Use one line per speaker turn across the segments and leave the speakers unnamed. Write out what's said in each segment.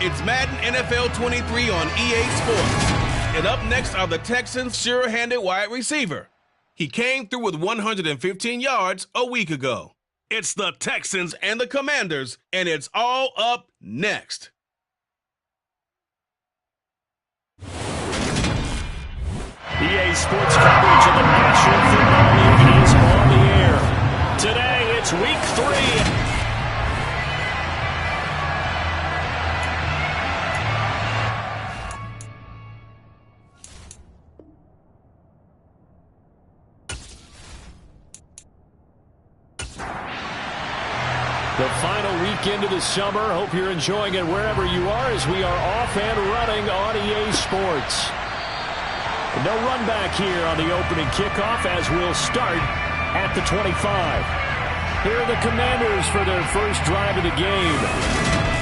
It's Madden NFL 23 on EA Sports. And up next are the Texans' sure-handed wide receiver. He came through with 115 yards a week ago. It's the Texans and the Commanders, and it's all up next.
EA Sports coverage of the National Football League is on the air. Today, it's Week 3. The final weekend of the summer. Hope you're enjoying it wherever you are as we are off and running on EA Sports. No run back here on the opening kickoff as we'll start at the 25. Here are the Commanders for their first drive of the game.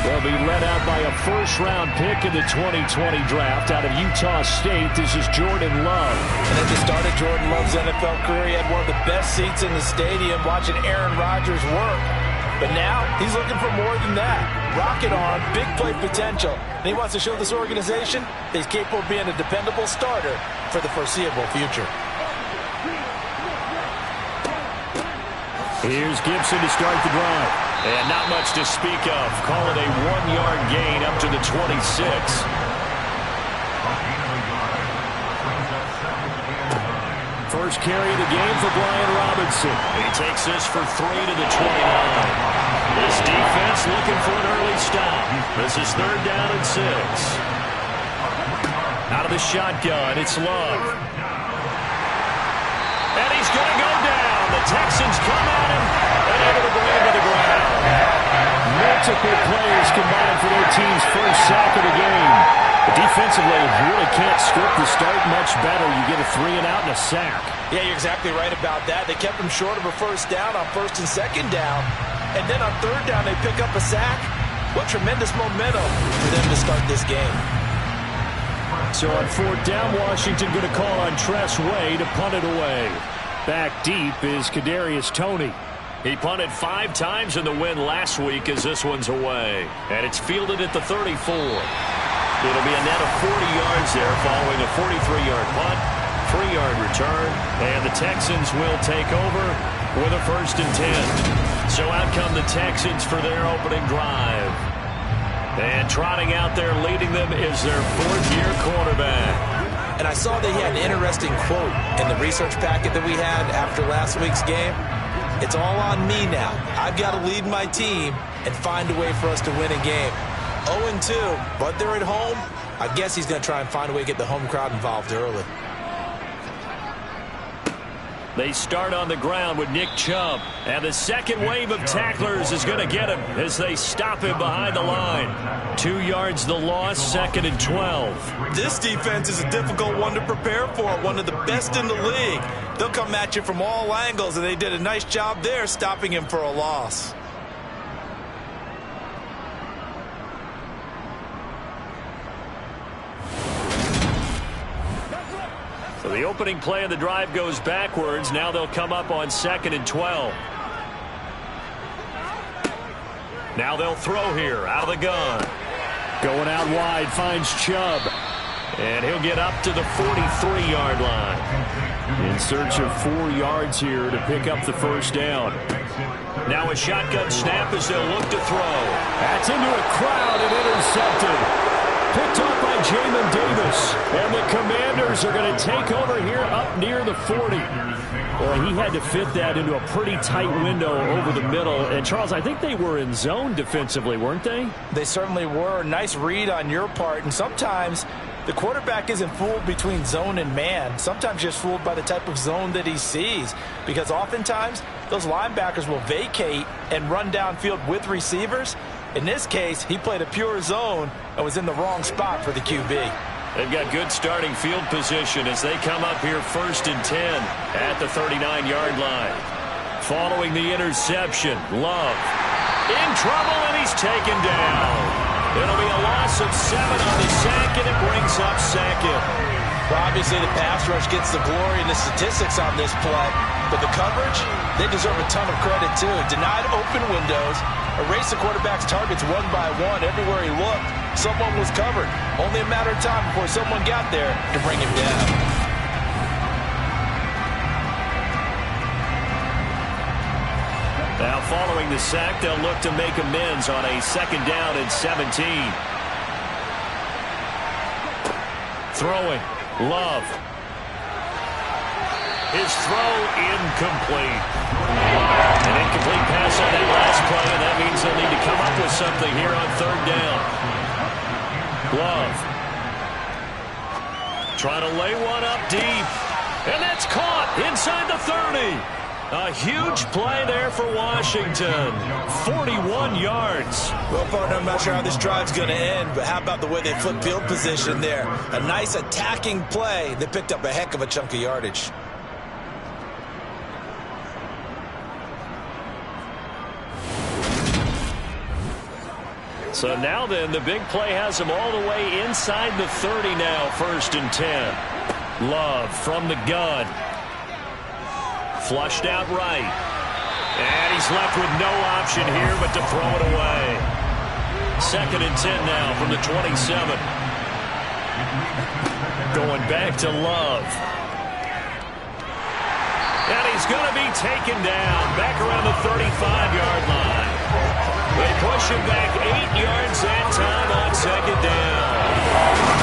They'll be led out by a first-round pick in the 2020 draft out of Utah State. This is Jordan Love.
And at the start of Jordan Love's NFL career, he had one of the best seats in the stadium watching Aaron Rodgers work. But now, he's looking for more than that. Rocket arm, big play potential. And he wants to show this organization that he's capable of being a dependable starter for the foreseeable future.
Here's Gibson to start the drive. And not much to speak of. Call it a 1-yard gain up to the 26. First carry of the game for Brian Robinson. He takes this for 3 to the 29. This defense looking for an early stop. This is 3rd down and 6. Out of the shotgun, it's Love. And he's going to go down. The Texans come at him and able to bring him to the ground. Multiple players combined for their team's first sack of the game. But defensively, you really can't script the start much better. You get a 3-and-out and a sack.
Yeah, you're exactly right about that. They kept him short of a first down on 1st and 2nd down. And then on 3rd down, they pick up a sack. What tremendous momentum for them to start this game.
So on 4th down, Washington going to call on Tress Way to punt it away. Back deep is Kadarius Toney. He punted 5 times in the win last week as this one's away. And it's fielded at the 34. It'll be a net of 40 yards there following a 43-yard punt, 3-yard return, and the Texans will take over with a 1st and 10. So out come the Texans for their opening drive. And trotting out there leading them is their 4th-year quarterback.
And I saw that he had an interesting quote in the research packet that we had after last week's game. It's all on me now. I've got to lead my team and find a way for us to win a game. 0-2, but they're at home. I guess he's going to try and find a way to get the home crowd involved early.
They start on the ground with Nick Chubb. And the second wave of tacklers is going to get him as they stop him behind the line. 2 yards the loss, 2nd and 12.
This defense is a difficult one to prepare for, one of the best in the league. They'll come at you from all angles, and they did a nice job there stopping him for a loss.
So the opening play of the drive goes backwards. Now they'll come up on 2nd and 12. Now they'll throw here out of the gun. Going out wide, finds Chubb. And he'll get up to the 43-yard line. In search of 4 yards here to pick up the 1st down. Now a shotgun snap as they'll look to throw. That's into a crowd and intercepted. Picked up by Jamin Davis. And the Commanders are going to take over here up near the 40. Well, he had to fit that into a pretty tight window over the middle. And, Charles, I think they were in zone defensively, weren't they?
They certainly were. Nice read on your part. And sometimes the quarterback isn't fooled between zone and man. Sometimes just fooled by the type of zone that he sees. Because oftentimes those linebackers will vacate and run downfield with receivers. In this case, he played a pure zone and was in the wrong spot for the QB.
They've got good starting field position as they come up here 1st and 10 at the 39-yard line. Following the interception, Love in trouble, and he's taken down. It'll be a loss of 7 on the sack, and it brings up 2nd.
Well, obviously, the pass rush gets the glory and the statistics on this play, but the coverage, they deserve a ton of credit, too. Denied open windows, erased the quarterback's targets one by one everywhere he looked, someone was covered. Only a matter of time before someone got there to bring him down.
Now following the sack, they'll look to make amends on a 2nd down and 17. Throwing. Love. His throw incomplete. An incomplete pass on that last play, and that means they'll need to come up with something here on 3rd down. Love. Trying to lay one up deep. And that's caught inside the 30. A huge play there for Washington. 41 yards.
Well, partner, I'm not sure how this drive's going to end, but how about the way they flip field position there? A nice attacking play that picked up a heck of a chunk of yardage.
So now then, the big play has him all the way inside the 30 now, 1st and 10. Love from the gun. Flushed out right. And he's left with no option here but to throw it away. 2nd and 10 now from the 27. Going back to Love. And he's going to be taken down back around the 35-yard line. They push him back 8 yards that time on 2nd down.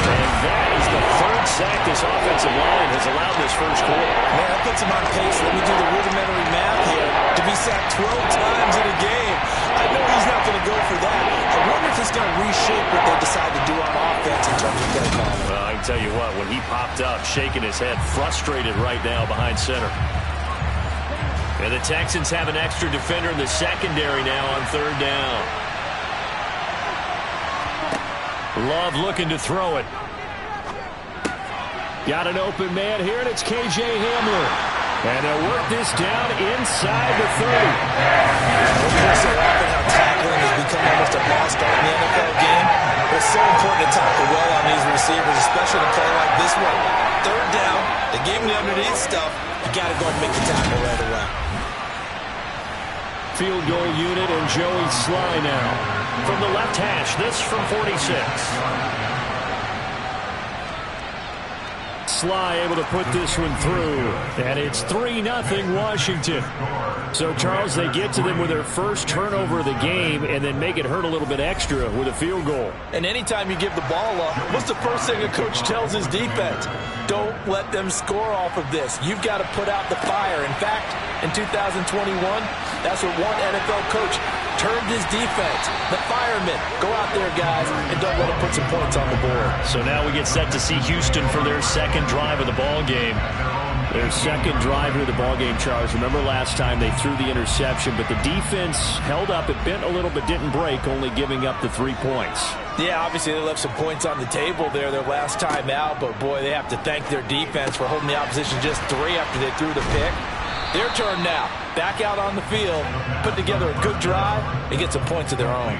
And that is the 3rd sack this offensive line has allowed this first quarter.
Man, that puts him on pace. Let me do the rudimentary math here. To be sacked 12 times in a game. I know he's not going to go for that. I wonder if he's going to reshape what they decide to do on offense in terms of play calling.
Well, I can tell you what, when he popped up, shaking his head, frustrated right now behind center. And the Texans have an extra defender in the secondary now on 3rd down. Love looking to throw it. Got an open man here, and it's K.J. Hamler. And they'll work this down inside the 30.
So often how tackling has become almost a lost art in the NFL game. But it's so important to tackle well on these receivers, especially in a play like this one. 3rd down, they gave him the underneath stuff. You got to go and make the tackle right away.
Field goal unit and Joey Sly now. From the left hash, this from 46. Sly able to put this one through. And it's 3-0 Washington. So, Charles, they get to them with their first turnover of the game and then make it hurt a little bit extra with a field goal.
And anytime you give the ball up, what's the first thing a coach tells his defense? Don't let them score off of this. You've got to put out the fire. In fact, in 2021, that's what one NFL coach termed his defense. The firemen. Go out there, guys, and don't let them put some points on the board.
So now we get set to see Houston for their 2nd drive of the ball game. Their 2nd drive of the ball game, Charles. Remember last time they threw the interception, but the defense held up. It bent a little but didn't break, only giving up the 3 points.
Yeah, obviously they left some points on the table there their last time out, but boy, they have to thank their defense for holding the opposition just 3 after they threw the pick. Their turn now. Back out on the field, put together a good drive, and get some points of their own.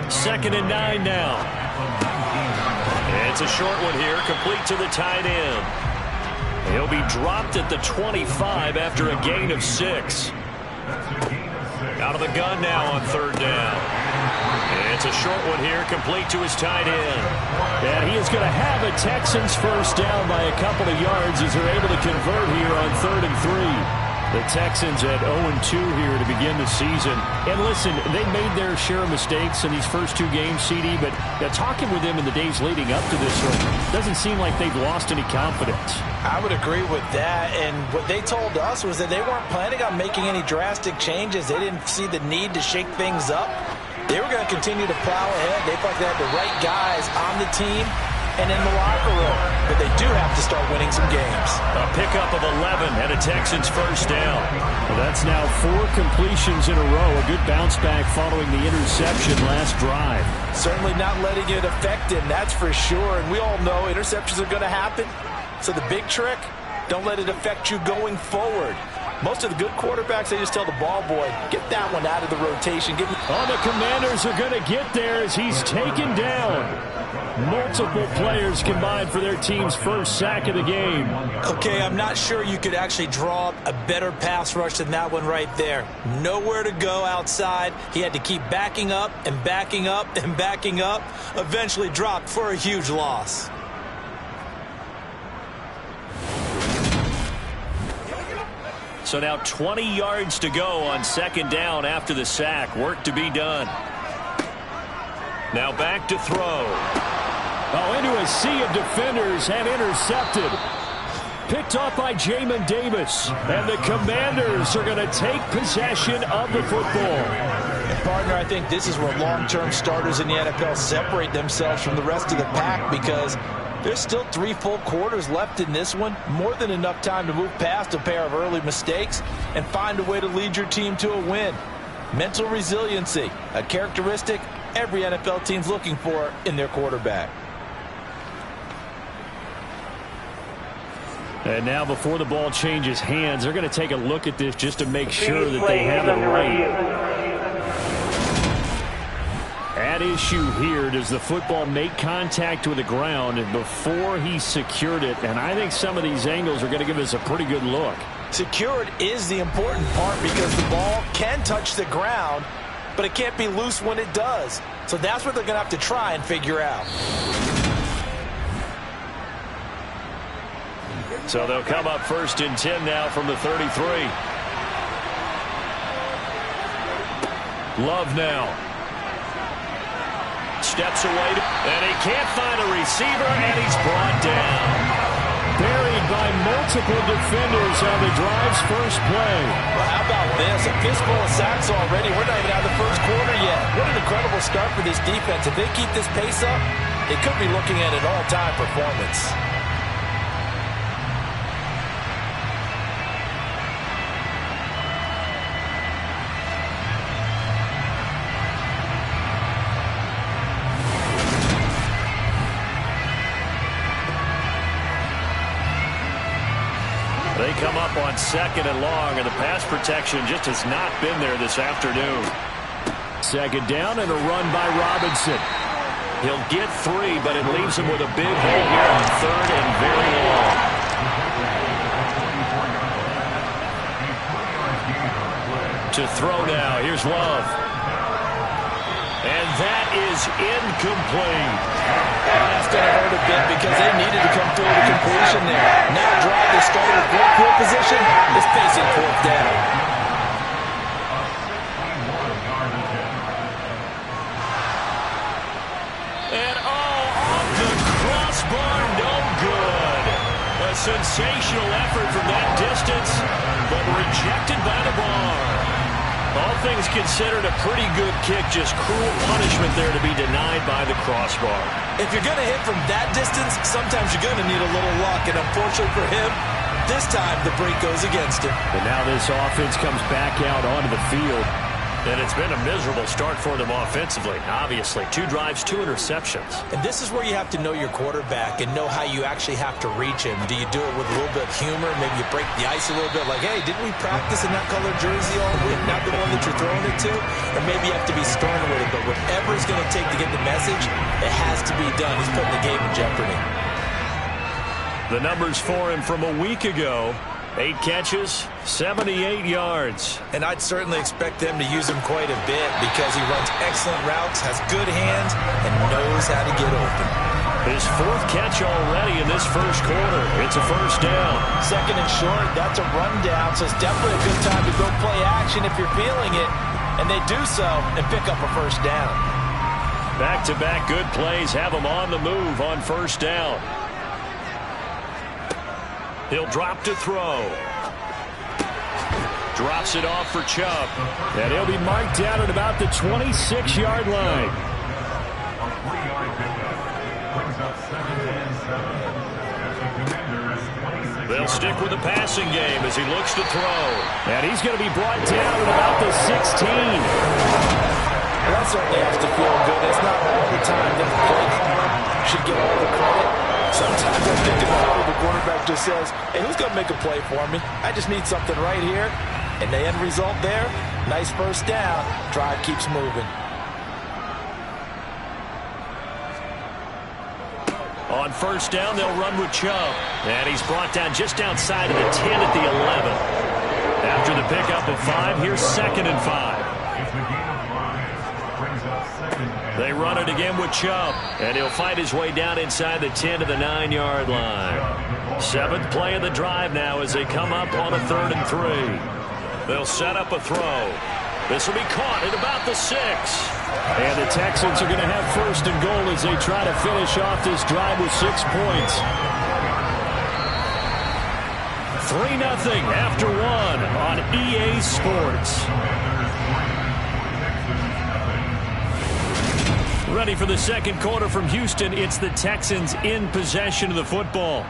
2nd and 9 now. It's a short one here, complete to the tight end. He'll be dropped at the 25 after a gain of 6. Out of the gun now on 3rd down. It's a short one here, complete to his tight end. And he is going to have a Texans first down by a couple of yards as they're able to convert here on 3rd and 3. The Texans at 0-2 here to begin the season. And listen, they made their share of mistakes in these first 2 games, CD, but talking with them in the days leading up to this one, doesn't seem like they've lost any confidence.
I would agree with that, and what they told us was that they weren't planning on making any drastic changes. They didn't see the need to shake things up. They were going to continue to plow ahead. They thought they had the right guys on the team and in the locker room, but they do have to start winning some games.
A pickup of 11 and a Texans first down. Well, that's now 4 completions in a row. A good bounce back following the interception last drive.
Certainly not letting it affect him, that's for sure. And we all know interceptions are going to happen. So the big trick, don't let it affect you going forward. Most of the good quarterbacks, they just tell the ball boy, get that one out of the rotation.
The Commanders are going to get there as he's taken down. Multiple players combined for their team's first sack of the game.
Okay, I'm not sure you could actually draw up a better pass rush than that one right there. Nowhere to go outside. He had to keep backing up and backing up and backing up. Eventually dropped for a huge loss.
So now 20 yards to go on second down after the sack. Work to be done. Now back to throw.
Oh, into a sea of defenders and intercepted. Picked off by Jamin Davis. And the Commanders are going to take possession of the football.
Partner, I think this is where long-term starters in the NFL separate themselves from the rest of the pack, because there's still 3 full quarters left in this one. More than enough time to move past a pair of early mistakes and find a way to lead your team to a win. Mental resiliency, a characteristic every NFL team's looking for in their quarterback.
And now before the ball changes hands, they're going to take a look at this just to make sure that they have it right. At issue here, does the football make contact with the ground before he secured it? And I think some of these angles are going to give us a pretty good look.
Secured is the important part, because the ball can touch the ground, but it can't be loose when it does. So that's what they're going to have to try and figure out.
So they'll come up 1st and 10 now from the 33. Love now. Steps away, and he can't find a receiver, and he's brought down.
Buried by multiple defenders on the drive's first play.
Well, how about this? A fistful of sacks already. We're not even out of the first quarter yet. What an incredible start for this defense. If they keep this pace up, they could be looking at an all-time performance.
They come up on 2nd and long, and the pass protection just has not been there this afternoon.
2nd down and a run by Robinson.
He'll get 3, but it leaves him with a big hole here on 3rd and very long. To throw now, here's Love. And that is incomplete.
That's going to hurt a bit, because they needed to come through the completion there. Now drive they started with great field position is facing 4th down.
And off the crossbar, no good. A sensational effort from that distance, but rejected by the bar. All things considered, a pretty good kick, just cruel punishment there to be denied by the crossbar.
If you're going to hit from that distance, sometimes you're going to need a little luck, and unfortunately for him, this time the break goes against him.
And now this offense comes back out onto the field.
And it's been a miserable start for them offensively, obviously. 2 drives, 2 interceptions.
And this is where you have to know your quarterback and know how you actually have to reach him. Do you do it with a little bit of humor? Maybe you break the ice a little bit, like, hey, didn't we practice in that colored jersey all week? Not the one that you're throwing it to? Or maybe you have to be stern with it, but whatever it's going to take to get the message, it has to be done. He's putting the game in jeopardy.
The numbers for him from a week ago: 8 catches, 78 yards.
And I'd certainly expect them to use him quite a bit, because he runs excellent routes, has good hands, and knows how to get open.
His 4th catch already in this first quarter. It's a 1st down.
2nd and short, that's a rundown, so it's definitely a good time to go play action if you're feeling it. And they do so and pick up a 1st down.
Back-to-back good plays have him on the move on 1st down. He'll drop to throw. Drops it off for Chubb.
And he'll be marked down at about the 26-yard line.
They'll stick with the passing game as he looks to throw.
And he's going to be brought down at about the 16.
Well, that certainly has to feel good. It's not all the time that the play caller should get all the credit. Sometimes I think about it, the quarterback just says, hey, who's going to make a play for me? I just need something right here. And the end result there, nice 1st down. Drive keeps moving.
On first down, they'll run with Chubb. And he's brought down just outside of the 10 at the 11. After the pickup of 5, here's 2nd and 5. They run it again with Chubb. And he'll fight his way down inside the 10 to the 9-yard line. 7th play of the drive now as they come up on a 3rd and 3. They'll set up a throw. This will be caught at about the 6.
And the Texans are going to have 1st and goal as they try to finish off this drive with 6 points. 3-0 after 1 on EA Sports. Ready for the second quarter from Houston. It's the Texans in possession of the football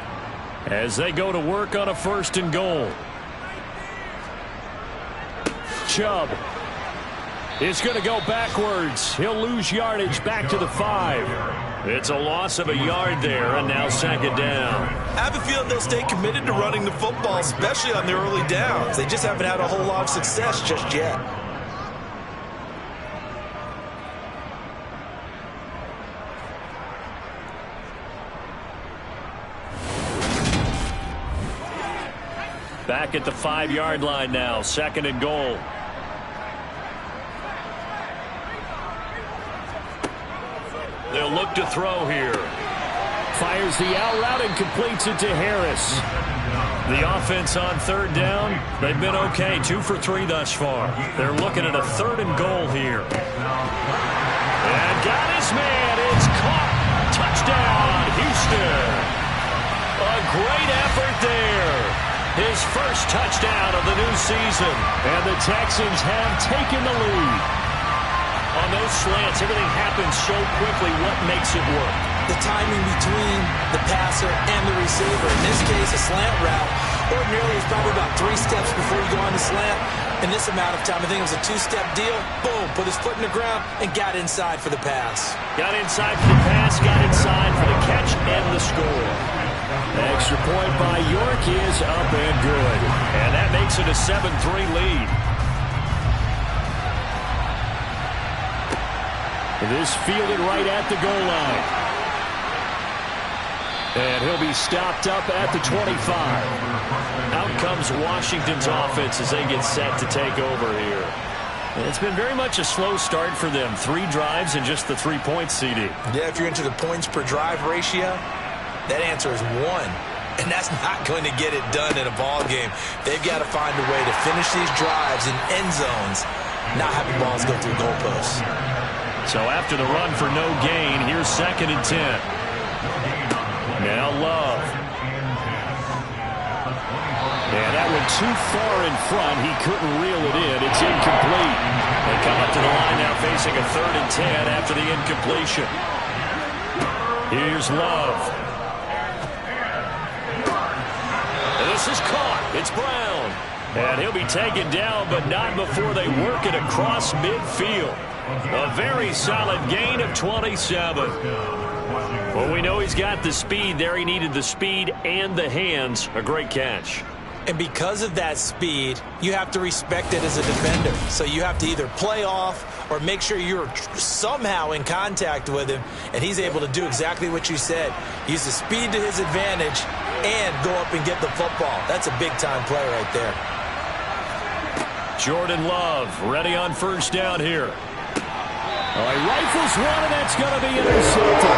as they go to work on a 1st and goal. Chubb is going to go backwards. He'll lose yardage back to the 5. It's a loss of a yard there, and now 2nd down.
I have a feeling they'll stay committed to running the football, especially on their early downs. They just haven't had a whole lot of success just yet.
Back at the 5-yard line now, 2nd and goal.
They'll look to throw here.
Fires the out route and completes it to Harris.
The offense on 3rd down, they've been okay, 2 for 3 thus far. They're looking at a 3rd and goal here. And got his man. It's caught. Touchdown, Houston. A great effort there. His first touchdown of the new season.
And the Texans have taken the lead.
On those slants, everything happens so quickly. What makes it work?
The timing between the passer and the receiver. In this case, a slant route ordinarily is probably about 3 steps before you go on the slant. In this amount of time, I think it was a 2-step deal. Boom, put his foot in the ground and got inside for the pass.
Got inside for the pass, got inside for the catch and the score.
Extra point by York is up and good.
And that makes it a 7-3 lead.
This fielded right at the goal line. And he'll be stopped up at the 25.
Out comes Washington's offense as they get set to take over here. And it's been very much a slow start for them. 3 drives and just the 3-point CD.
Yeah, if you're into the points per drive ratio, that answer is 1. And that's not going to get it done in a ball game. They've got to find a way to finish these drives in end zones, not having balls go through goalposts.
So after the run for no gain, here's 2nd and 10. Now Love.
And that went too far in front. He couldn't reel it in. It's incomplete.
They come up to the line now facing a 3rd and 10 after the incompletion. Here's Love. And this is caught. It's Brown. And he'll be taken down, but not before they work it across midfield. A very solid gain of 27. Well, we know he's got the speed there. He needed the speed and the hands. A great catch.
And because of that speed, you have to respect it as a defender. So you have to either play off or make sure you're somehow in contact with him. And he's able to do exactly what you said. Use the speed to his advantage and go up and get the football. That's a big-time play right there.
Jordan Love ready on 1st down here.
He rifles one, and that's going to be intercepted.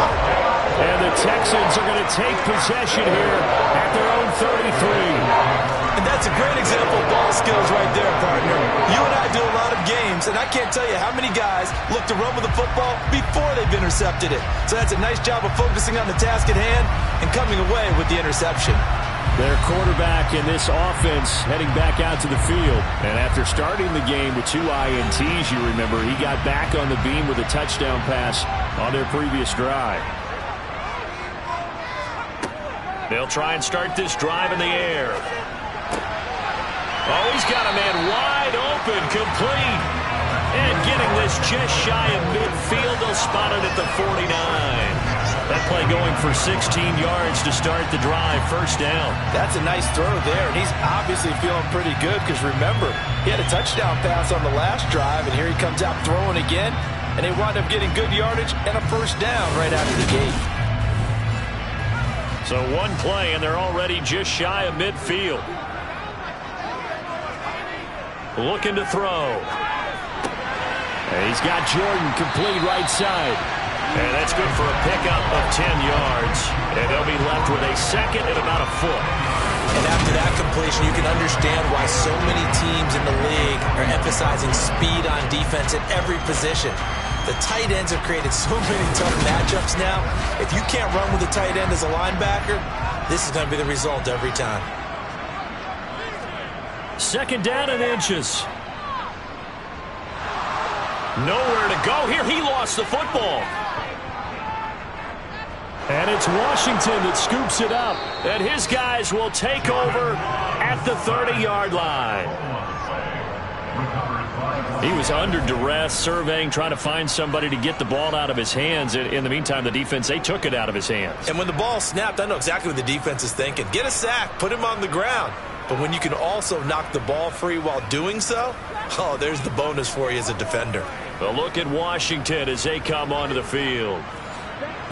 And the Texans are going to take possession here at their own 33.
And that's a great example of ball skills right there, partner. You and I do a lot of games, and I can't tell you how many guys look to run with the football before they've intercepted it. So that's a nice job of focusing on the task at hand and coming away with the interception.
Their quarterback in this offense heading back out to the field. And after starting the game with 2 INTs, you remember, he got back on the beam with a touchdown pass on their previous drive.
They'll try and start this drive in the air. Oh, he's got a man wide open, complete. And getting this just shy of midfield, they'll spot it at the 49. That play going for 16 yards to start the drive, 1st down.
That's a nice throw there, and he's obviously feeling pretty good because, remember, he had a touchdown pass on the last drive, and here he comes out throwing again, and they wind up getting good yardage and a 1st down right out of the gate.
So one play, and they're already just shy of midfield. Looking to throw. And he's got Jordan complete right side. And that's good for a pickup of 10 yards. And they'll be left with a second and about a foot.
And after that completion, you can understand why so many teams in the league are emphasizing speed on defense at every position. The tight ends have created so many tough matchups now. If you can't run with a tight end as a linebacker, this is going to be the result every time.
Second down and inches. Nowhere to go here. He lost the football. And it's Washington that scoops it up. And his guys will take over at the 30-yard line. He was under duress, surveying, trying to find somebody to get the ball out of his hands. In the meantime, the defense, they took it out of his hands.
And when the ball snapped, I know exactly what the defense is thinking. Get a sack, put him on the ground. But when you can also knock the ball free while doing so, oh, there's the bonus for you as a defender.
A look at Washington as they come onto the field.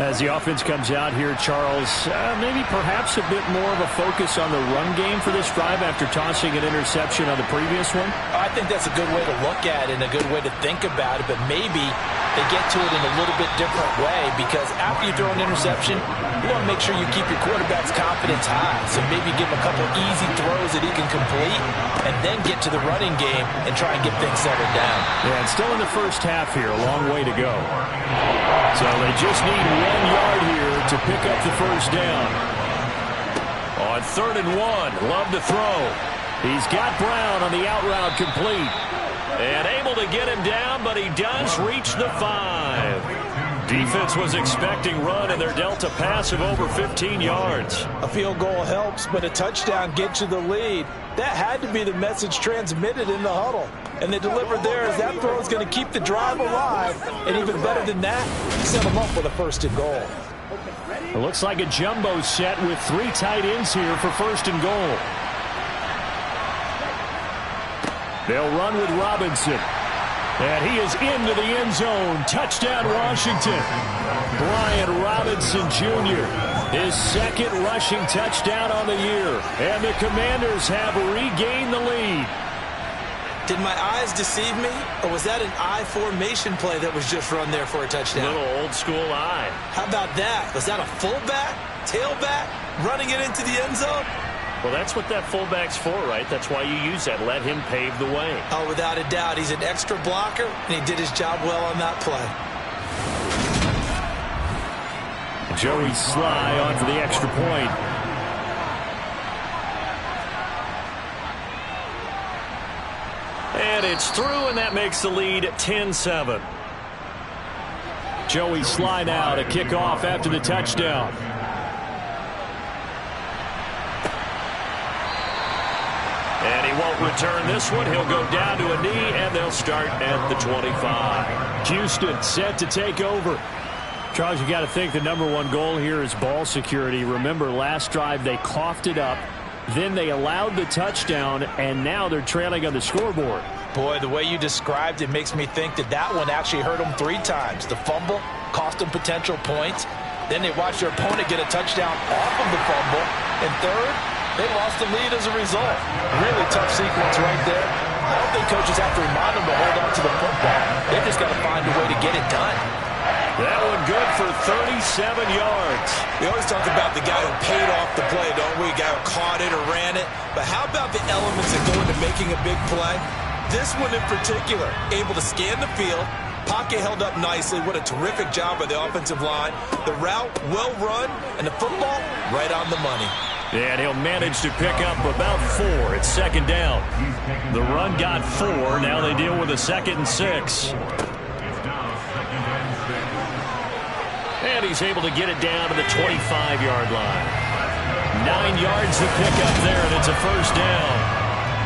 As the offense comes out here, Charles, maybe perhaps a bit more of a focus on the run game for this drive after tossing an interception on the previous one?
I think that's a good way to look at it and a good way to think about it, but maybe they get to it in a little bit different way, because after you throw an interception, you want to make sure you keep your quarterback's confidence high. So maybe give him a couple easy throws that he can complete and then get to the running game and try and get things settled down.
Yeah, and still in the first half here, a long way to go. So they just need 1 yard here to pick up the first down.
On 3rd and 1, love to throw. He's got Brown on the out route complete. And able to get him down, but he does reach the 5. Defense was expecting run, and they're dealt a pass of over 15 yards.
A field goal helps, but a touchdown gets you the lead. That had to be the message transmitted in the huddle. And they delivered there as that throw is going to keep the drive alive. And even better than that, set them up with a 1st and goal.
It looks like a jumbo set with 3 tight ends here for 1st and goal. They'll run with Robinson. And he is into the end zone. Touchdown, Washington. Brian Robinson Jr., his 2nd rushing touchdown on the year. And the Commanders have regained the lead.
Did my eyes deceive me? Or was that an I formation play that was just run there for a touchdown?
Little old school eye.
How about that? Was that a fullback, tailback, running it into the end zone?
Well, that's what that fullback's for, right? That's why you use that. Let him pave the way.
Oh, without a doubt. He's an extra blocker, and he did his job well on that play.
Joey Sly on for the extra point.
And it's through, and that makes the lead 10-7.
Joey Sly now to kick off after the touchdown.
And he won't return this one. He'll go down to a knee, and they'll start at the 25.
Houston set to take over. Charles, you got to think the #1 goal here is ball security. Remember, last drive they coughed it up. Then they allowed the touchdown, and now they're trailing on the scoreboard.
Boy, the way you described it makes me think that that one actually hurt them 3 times. The fumble cost them potential points. Then they watched their opponent get a touchdown off of the fumble. And third, they lost the lead as a result. Really tough sequence right there. I don't think coaches have to remind them to hold on to the football. They just got to find a way to get it done.
That one good for 37 yards.
We always talk about the guy who paid off the play, don't we? The guy who caught it or ran it. But how about the elements that go into making a big play? This one in particular, able to scan the field. Pocket held up nicely. What a terrific job by the offensive line. The route, well run, and the football, right on the money.
And he'll manage to pick up about 4. It's 2nd down. The run got 4. Now they deal with a 2nd and 6. And he's able to get it down to the 25-yard line. 9 yards to pick up there, and it's a 1st down.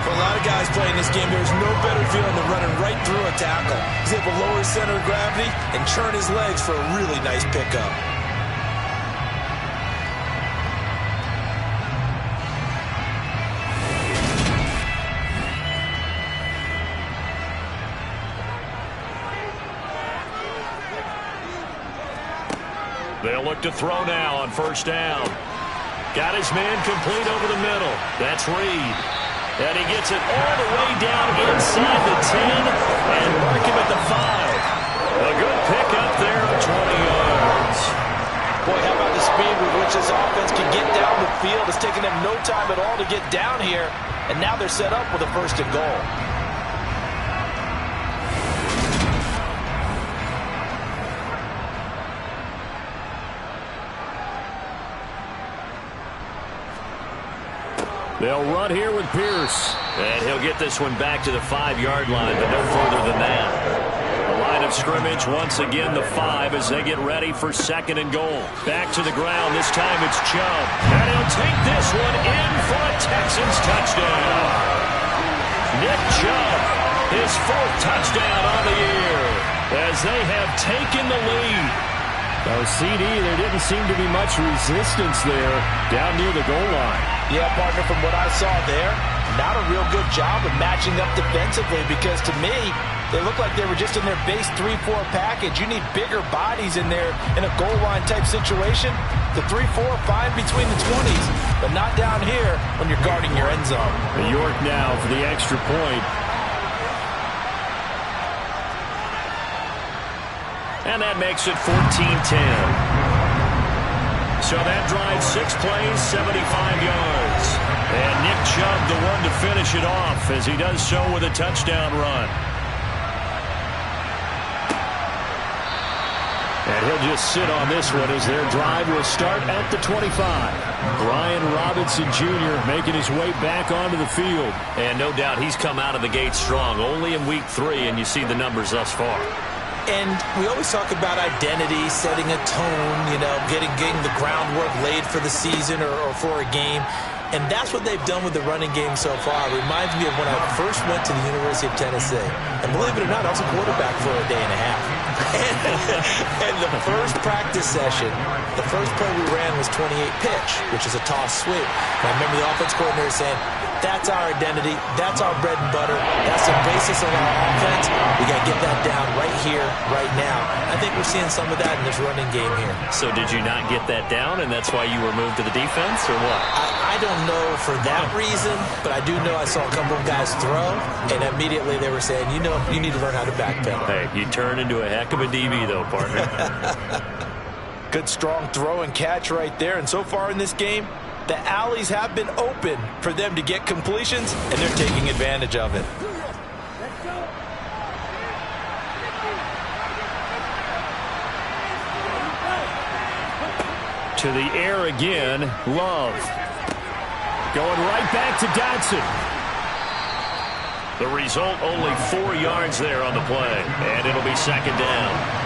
For a lot of guys playing this game, there's no better feeling than running right through a tackle. He's able to lower his center of gravity and churn his legs for a really nice pickup.
They'll look to throw now on 1st down. Got his man complete over the middle. That's Reed. And he gets it all the way down inside the 10 and mark him at the 5. A good pickup there of 20 yards.
Boy, how about the speed with which this offense can get down the field? It's taken them no time at all to get down here, and now they're set up with a 1st and goal.
They'll run here with Pierce. And he'll get this one back to the 5-yard line, but no further than that. The line of scrimmage, once again, the 5 as they get ready for 2nd and goal. Back to the ground. This time it's Chubb. And he'll take this one in for a Texans touchdown. Nick Chubb, his 4th touchdown on the year as they have taken the lead.
Oh, CD, there didn't seem to be much resistance there down near the goal line.
Yeah, partner, from what I saw there, not a real good job of matching up defensively because to me, they look like they were just in their base 3-4 package. You need bigger bodies in there in a goal line type situation. The 3-4 fine between the 20s, but not down here when you're guarding your end zone.
York now for the extra point.
And that makes it 14-10. So that drives 6 plays, 75 yards. And Nick Chubb, the one to finish it off as he does so with a touchdown run.
And he'll just sit on this one as their drive will start at the 25. Brian Robinson Jr. making his way back onto the field.
And no doubt he's come out of the gate strong, only in week 3, and you see the numbers thus far.
And we always talk about identity, setting a tone, you know, getting the groundwork laid for the season or for a game. And that's what they've done with the running game so far. It reminds me of when I first went to the University of Tennessee. And believe it or not, I was a quarterback for a day and a half. And the first practice session, the first play we ran was 28 pitch, which is a toss sweep. And I remember the offense coordinator saying, that's our identity. That's our bread and butter. That's the basis of our offense. We got to get that down right here, right now. I think we're seeing some of that in this running game here.
So did you not get that down, and that's why you were moved to the defense, or what?
I don't know for that reason, but I do know I saw a couple of guys throw, and immediately they were saying, you know, you need to learn how to backpedal.
Hey, you turn into a heck of a DB, though, partner.
Good, strong throw and catch right there. And so far in this game, the alleys have been open for them to get completions, and they're taking advantage of it.
To the air again, Love. Going right back to Dodson.
The result, only 4 yards there on the play, and it'll be 2nd down.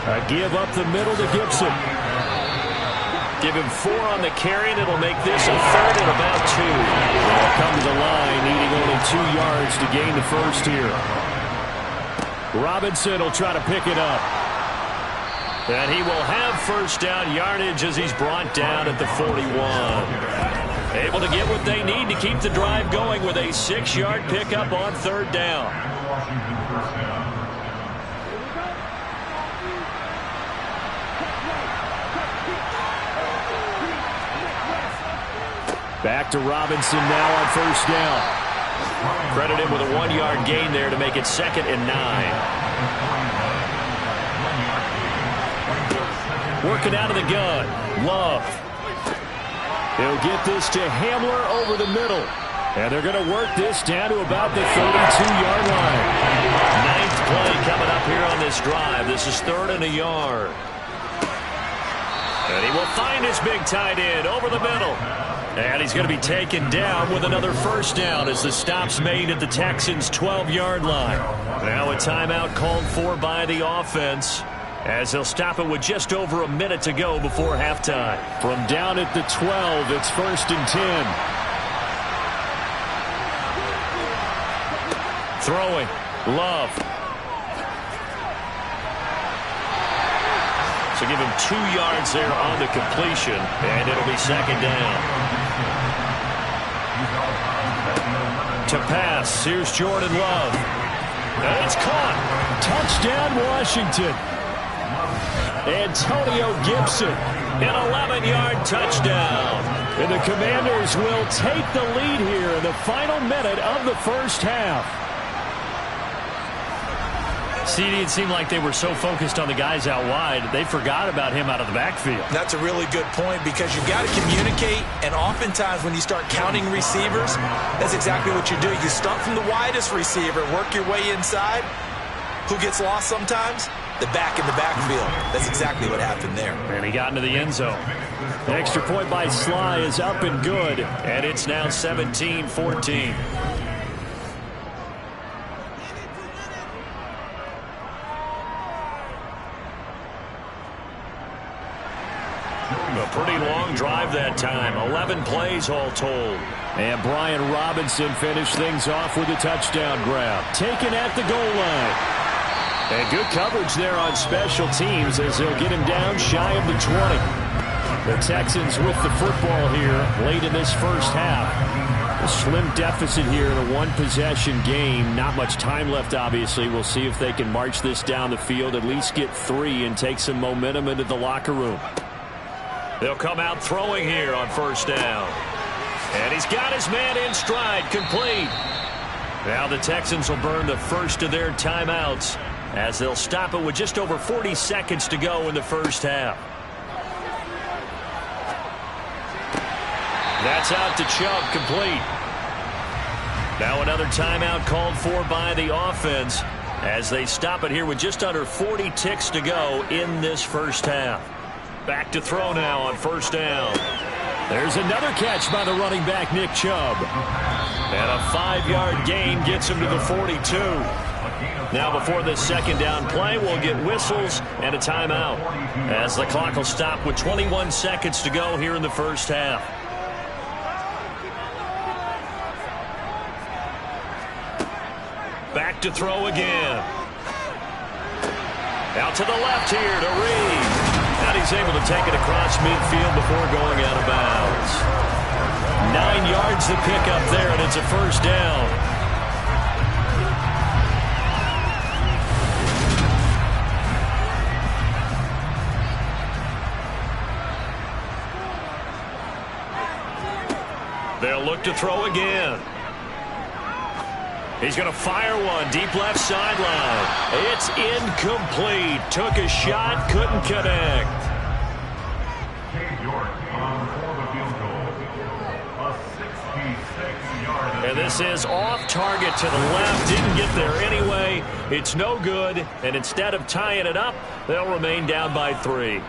A give up the middle to Gibson.
Give him 4 on the carry, and it'll make this a 3rd and about 2.
They'll come to the line, needing only 2 yards to gain the first here. Robinson will try to pick it up.
And he will have first down yardage as he's brought down at the 41. Able to get what they need to keep the drive going with a 6-yard pickup on 3rd down.
Back to Robinson now on 1st down.
Credit him with a 1-yard gain there to make it 2nd and 9.
Working out of the gun. Love. He'll get this to Hamler over the middle. And they're going to work this down to about the 32-yard line.
9th play coming up here on this drive. This is 3rd and a yard. And he will find his big tight end over the middle. And he's going to be taken down with another first down as the stop's made at the Texans' 12-yard line. Now a timeout called for by the offense as they'll stop it with just over a minute to go before halftime.
From down at the 12, it's 1st and 10.
Throwing. Love. So give him 2 yards there on the completion, and it'll be 2nd down. To pass, here's Jordan Love. And it's caught.
Touchdown, Washington.
Antonio Gibson, an 11-yard touchdown. And the Commanders will take the lead here in the final minute of the first half.
CD, it seemed like they were so focused on the guys out wide, they forgot about him out of the backfield.
That's a really good point because you've got to communicate, and oftentimes when you start counting receivers, that's exactly what you do. You start from the widest receiver, work your way inside. Who gets lost sometimes? The back in the backfield. That's exactly what happened there.
And he got into the end zone.
The extra point by Sly is up and good, and it's now 17-14. A pretty long drive that time. 11 plays all told.
And Brian Robinson finished things off with a touchdown grab. Taken at the goal line. And good coverage there on special teams as they'll get him down shy of the 20. The Texans with the football here late in this first half. A slim deficit here in a one-possession game. Not much time left, obviously. We'll see if they can march this down the field, at least get 3 and take some momentum into the locker room.
They'll come out throwing here on first down. And he's got his man in stride, complete. Now the Texans will burn the first of their timeouts as they'll stop it with just over 40 seconds to go in the first half. That's out to Chubb, complete. Now another timeout called for by the offense as they stop it here with just under 40 ticks to go in this first half. Back to throw now on first down.
There's another catch by the running back, Nick Chubb.
And a 5-yard gain gets him to the 42. Now before this second down play, we'll get whistles and a timeout as the clock will stop with 21 seconds to go here in the first half. Back to throw again. Out to the left here to Reed. And he's able to take it across midfield before going out of bounds. 9 yards to pick up there, and it's a first down. They'll look to throw again. He's going to fire one deep left sideline. It's incomplete. Took a shot, couldn't connect. And this is off target to the left. Didn't get there anyway. It's no good. And instead of tying it up, they'll remain down by 3.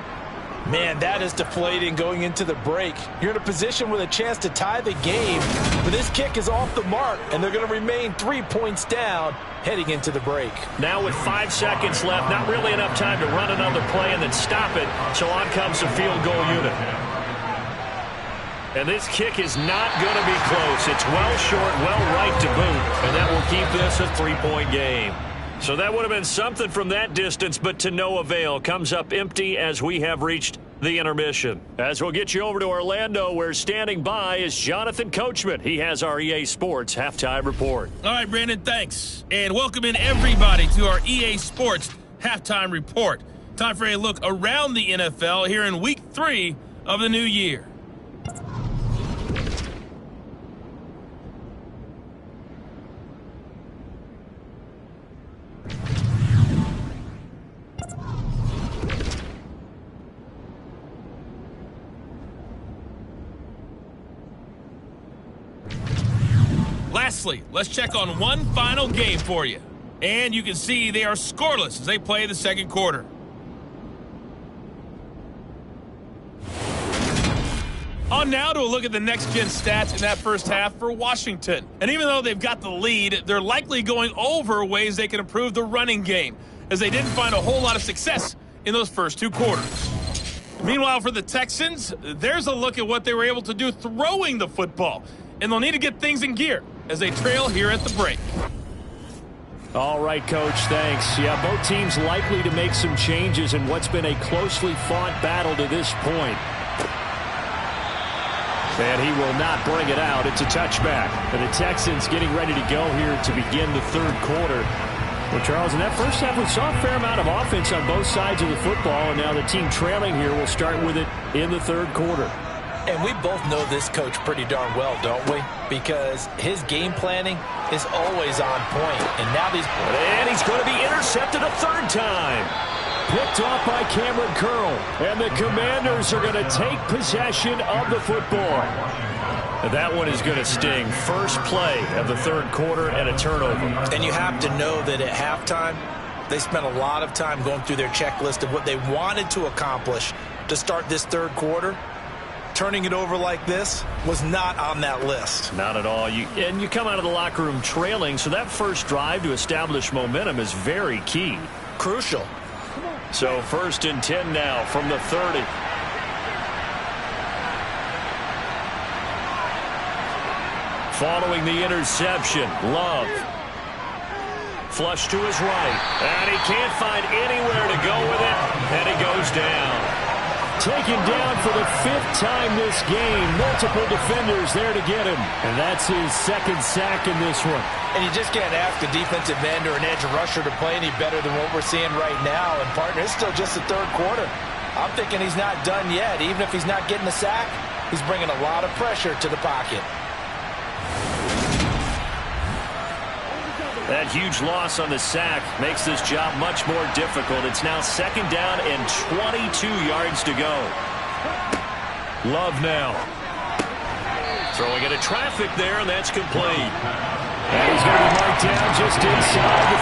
Man, that is deflating going into the break. You're in a position with a chance to tie the game, but this kick is off the mark, and they're going to remain 3 points down heading into the break.
Now with 5 seconds left, not really enough time to run another play and then stop it, so on comes the field goal unit. And this kick is not going to be close. It's well short, well right to boot, and that will keep this a 3-point game. So that would have been something from that distance, but to no avail. Comes up empty as we have reached the intermission. As we'll get you over to Orlando, where standing by is Jonathan Coachman. He has our EA Sports Halftime Report.
All right, Brandon, thanks. And welcome in everybody to our EA Sports Halftime Report. Time for a look around the NFL here in Week 3 of the new year. Lastly, let's check on one final game for you. And you can see they are scoreless as they play the second quarter. On now to a look at the next-gen stats in that first half for Washington. And even though they've got the lead, they're likely going over ways they can improve the running game, as they didn't find a whole lot of success in those first 2 quarters. Meanwhile, for the Texans, there's a look at what they were able to do throwing the football. And they'll need to get things in gear as they trail here at the break.
All right, Coach, thanks. Yeah, both teams likely to make some changes in what's been a closely fought battle to this point. And he will not bring it out. It's a touchback. And the Texans getting ready to go here to begin the third quarter. Well, Charles, in that first half, we saw a fair amount of offense on both sides of the football, and now the team trailing here will start with it in the third quarter.
And we both know this coach pretty darn well, don't we? Because his game planning is always on point. And now he's going to be intercepted a third time.
Picked off by Cameron Curl. And the Commanders are going to take possession of the football. That one is going to sting. First play of the third quarter and a turnover.
And you have to know that at halftime, they spent a lot of time going through their checklist of what they wanted to accomplish to start this third quarter. Turning it over like this was not on that list.
Not at all. And you come out of the locker room trailing, so that first drive to establish momentum is very key.
Crucial.
So 1st and 10 now from the 30. Following the interception, Love. Flush to his right. And he can't find anywhere to go with it. And he goes down. Taken down for the 5th time this game. Multiple defenders there to get him. And that's his 2nd sack in this one.
And you just can't ask a defensive end or an edge rusher to play any better than what we're seeing right now. And, partner, it's still just the third quarter. I'm thinking he's not done yet. Even if he's not getting a sack, he's bringing a lot of pressure to the pocket.
That huge loss on the sack makes this job much more difficult. It's now 2nd down and 22 yards to go. Love now. Throwing into traffic there, and that's complete. And he's going to be marked down just inside the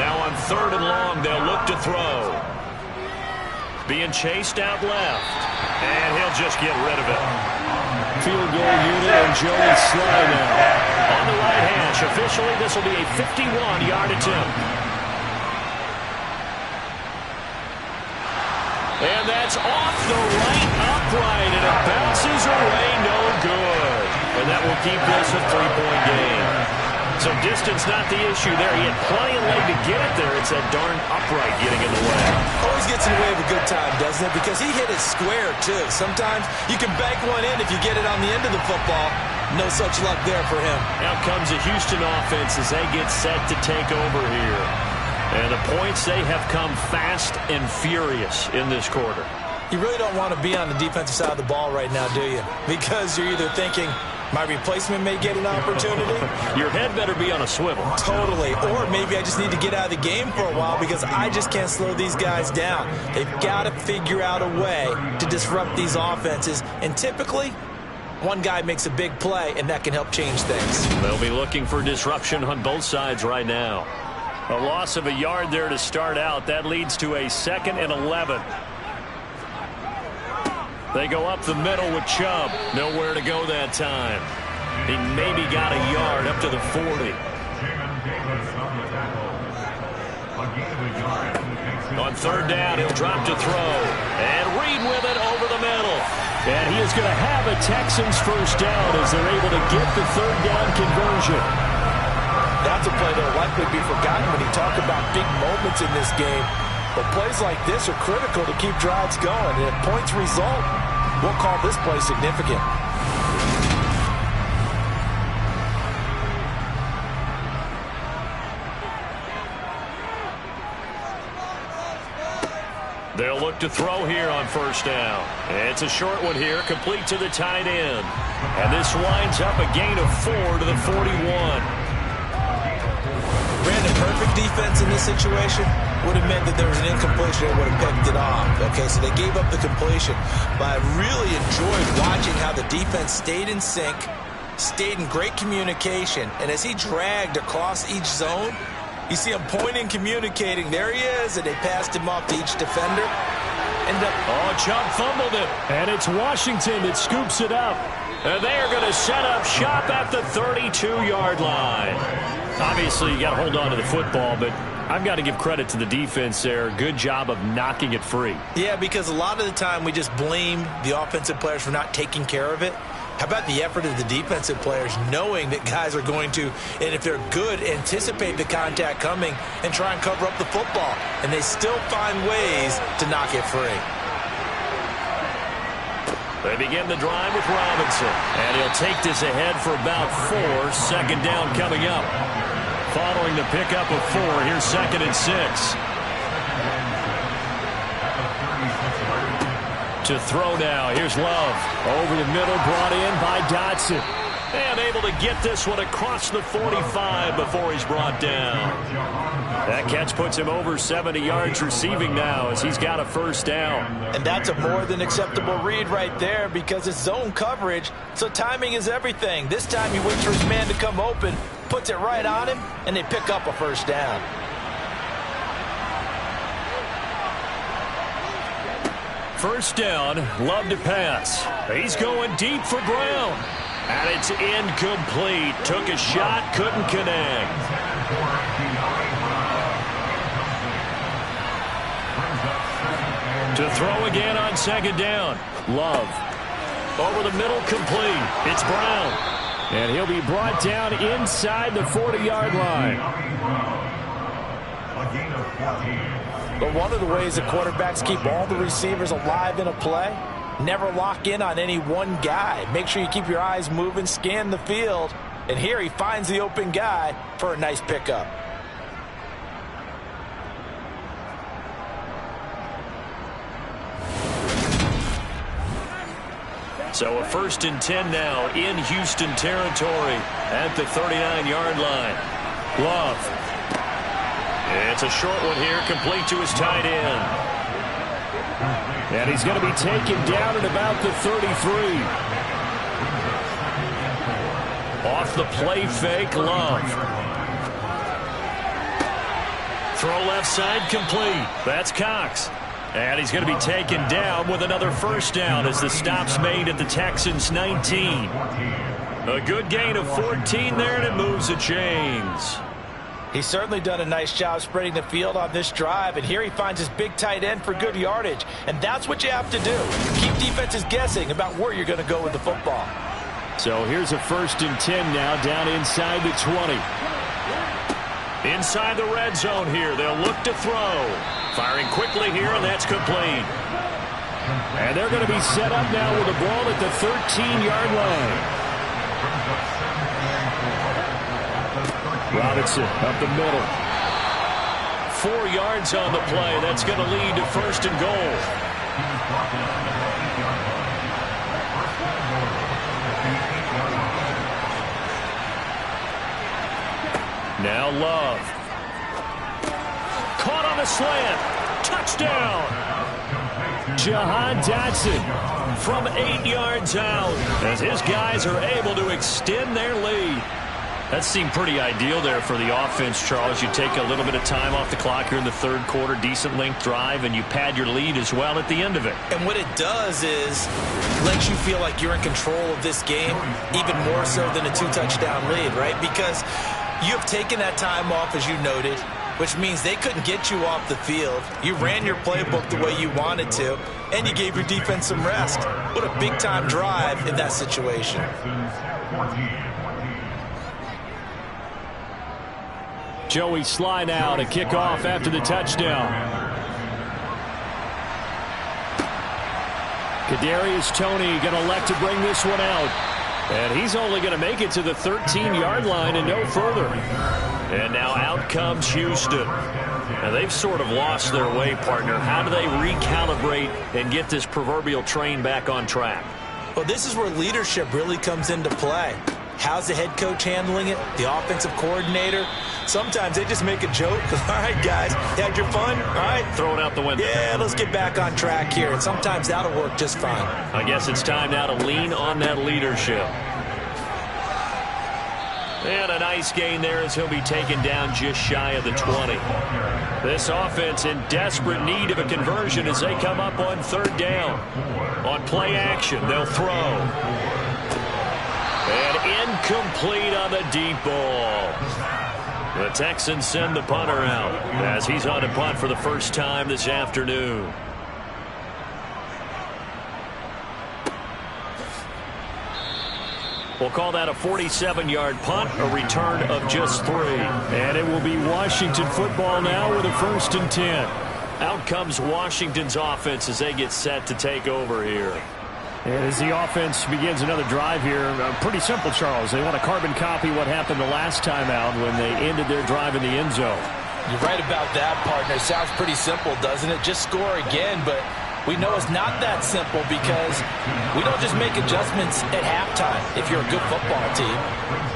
35. Now on 3rd and long, they'll look to throw. Being chased out left. And he'll just get rid of it. Field goal unit and Joey Sly now. On the right hash, officially this will be a 51-yard attempt. And that's off the right upright, and it bounces away no good. And that will keep this a 3-point game. So distance not the issue there. He had plenty of leg to get it there. It's that darn upright getting in the way.
Always gets in the way of a good time, doesn't it? Because he hit it square, too. Sometimes you can bank one in if you get it on the end of the football. No such luck there for him.
Out comes the Houston offense as they get set to take over here. And the points, they have come fast and furious in this quarter.
You really don't want to be on the defensive side of the ball right now, do you? Because you're either thinking, my replacement may get an opportunity.
Your head better be on a swivel.
Totally. Or maybe I just need to get out of the game for a while because I just can't slow these guys down. They've got to figure out a way to disrupt these offenses. And typically, one guy makes a big play, and that can help change things. They'll
be looking for disruption on both sides right now. A loss of a yard there to start out. That leads to a 2nd and 11. They go up the middle with Chubb. Nowhere to go that time. He maybe got a yard up to the 40. On 3rd down, he'll drop to throw. And Reed with it over the middle. And he is going to have a Texans first down as they're able to get the 3rd down conversion.
That's a play that will likely be forgotten when you talk about big moments in this game. But plays like this are critical to keep drives going. And if points result, we'll call this play significant.
They'll look to throw here on 1st down. It's a short one here, complete to the tight end. And this winds up a gain of 4 to the 41.
Brandon, perfect defense in this situation would have meant that there was an incompletion and would have picked it off. Okay, so they gave up the completion. But I really enjoyed watching how the defense stayed in sync, stayed in great communication. And as he dragged across each zone, you see him pointing, communicating. There he is, and they passed him off to each defender.
Chubb fumbled it. And it's Washington that scoops it up. And they are going to set up shop at the 32-yard line. Obviously, you got to hold on to the football, but I've got to give credit to the defense there. Good job of knocking it free.
Yeah, because a lot of the time we just blame the offensive players for not taking care of it. How about the effort of the defensive players knowing that guys are going to, and if they're good, anticipate the contact coming and try and cover up the football. And they still find ways to knock it free.
They begin the drive with Robinson. And he'll take this ahead for about 4. Second down coming up. Following the pickup of 4, here's 2nd and 6. To throw now, here's Love. Over the middle, brought in by Dotson. And able to get this one across the 45 before he's brought down. That catch puts him over 70 yards receiving now as he's got a first down.
And that's a more than acceptable read right there because it's zone coverage, so timing is everything. This time he waits for his man to come open, puts it right on him, and they pick up a first down.
First down, Love to pass. He's going deep for Brown. And it's incomplete. Took a shot, couldn't connect. To throw again on second down. Love. Over the middle, complete. It's Brown.
And he'll be brought down inside the 40-yard line.
But one of the ways the quarterbacks keep all the receivers alive in a play, never lock in on any one guy. Make sure you keep your eyes moving, scan the field. And here he finds the open guy for a nice pickup.
So a 1st and 10 now in Houston territory at the 39-yard line. Love. It's a short one here, complete to his tight end.
And he's going to be taken down at about the 33.
Off the play fake, Love. Throw left side, complete. That's Cox. And he's going to be taken down with another first down as the stop's made at the Texans' 19. A good gain of 14 there, and it moves the chains.
He's certainly done a nice job spreading the field on this drive, and here he finds his big tight end for good yardage. And that's what you have to do. Keep defenses guessing about where you're going to go with the football.
So here's a 1st and 10 now down inside the 20.
Inside the red zone here, they'll look to throw. Firing quickly here, and that's complete.
And they're going to be set up now with the ball at the 13-yard line. Robinson up the middle.
4 yards on the play. That's going to lead to 1st and goal. Now Love. Caught on the slant. Touchdown.
Jahan Dotson
from 8 yards out as his guys are able to extend their lead. That seemed pretty ideal there for the offense, Charles. You take a little bit of time off the clock here in the 3rd quarter, decent length drive, and you pad your lead as well at the end of it.
And what it does is lets you feel like you're in control of this game, even more so than a 2-touchdown lead, right? Because you have taken that time off, as you noted, which means they couldn't get you off the field. You ran your playbook the way you wanted to, and you gave your defense some rest. What a big-time drive in that situation.
Joey Sly now to kick off after the touchdown. Kadarius Toney going to elect to bring this one out. And he's only going to make it to the 13-yard line and no further.
And now out comes Houston. Now they've sort of lost their way, partner. How do they recalibrate and get this proverbial train back on track?
Well, this is where leadership really comes into play. How's the head coach handling it? The offensive coordinator? Sometimes they just make a joke. All right, guys, you had your fun? All right.
Throw it out the window.
Yeah, let's get back on track here. And sometimes that'll work just fine.
I guess it's time now to lean on that leadership. And a nice gain there as he'll be taken down just shy of the 20. This offense in desperate need of a conversion as they come up on 3rd down. On play action, they'll throw. And incomplete on the deep ball. The Texans send the punter out as he's on to punt for the first time this afternoon. We'll call that a 47-yard punt, a return of just 3.
And it will be Washington football now with a 1st and 10.
Out comes Washington's offense as they get set to take over here. And as the offense begins another drive here, pretty simple, Charles. They want to carbon copy what happened the last time out when they ended their drive in the end zone.
You're right about that, partner. Sounds pretty simple, doesn't it? Just score again, but we know it's not that simple because we don't just make adjustments at halftime if you're a good football team.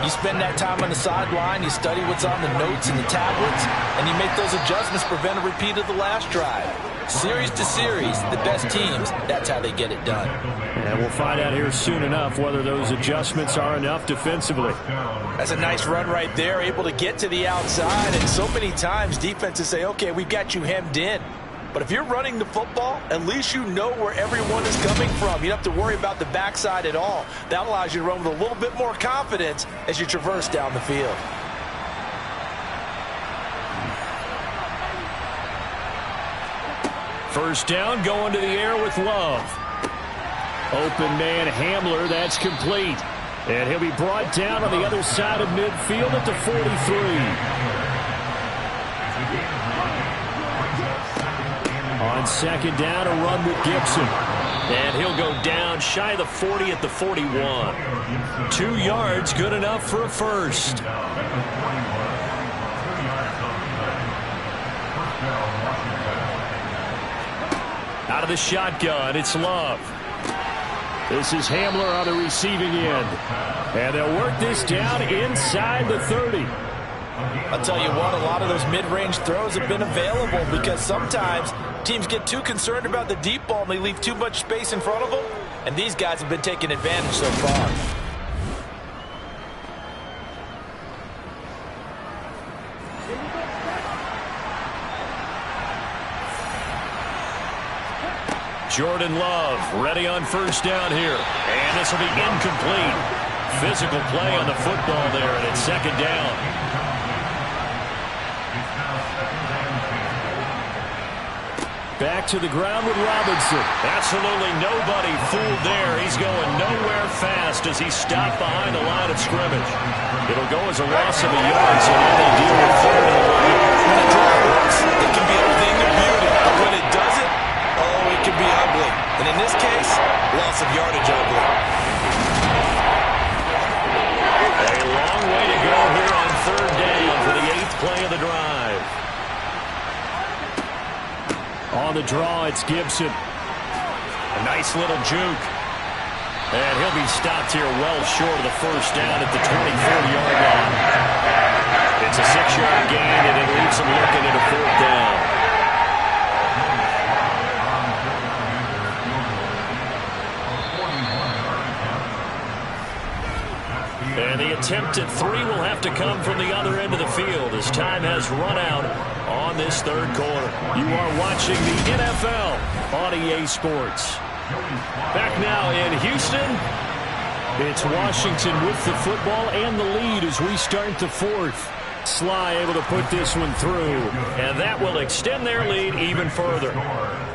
You spend that time on the sideline, you study what's on the notes and the tablets, and you make those adjustments, prevent a repeat of the last drive. Series to series, the best teams, that's how they get it done.
And we'll find out here soon enough whether those adjustments are enough defensively.
That's a nice run right there, able to get to the outside, and so many times defenses say, okay, we've got you hemmed in. But if you're running the football, at least you know where everyone is coming from. You don't have to worry about the backside at all. That allows you to run with a little bit more confidence as you traverse down the field.
First down, going to the air with Love. Open man Hamler, that's complete. And he'll be brought down on the other side of midfield at the 43. On second down, a run with Gibson. And he'll go down shy of the 40 at the 41. 2 yards, good enough for a first. Out of the shotgun, it's Love. This is Hamler on the receiving end. And they'll work this down inside the 30.
I'll tell you what, a lot of those mid-range throws have been available because sometimes teams get too concerned about the deep ball and they leave too much space in front of them. And these guys have been taking advantage so far.
Jordan Love ready on first down here. And this will be incomplete. Physical play on the football there, and it's second down. Back to the ground with Robinson. Absolutely nobody fooled there. He's going nowhere fast as he's stopped behind the line of scrimmage. It'll go as a loss of a yard, so now they deal with third and long.
When the draw works, it can be a thing of beauty. But when it doesn't, oh, it can be ugly. And in this case, loss of yardage ugly.
A long way to go here on third down for the 8th play of the drive. On the draw, it's Gibson. A nice little juke. And he'll be stopped here well short of the first down at the 24-yard line. It's a 6-yard gain, and it leaves him looking at a 4th down. And the attempt at 3 will have to come from the other end of the field as time has run out on this third quarter. You are watching the NFL on EA Sports. Back now in Houston, it's Washington with the football and the lead as we start the 4th. Sly able to put this one through, and that will extend their lead even further.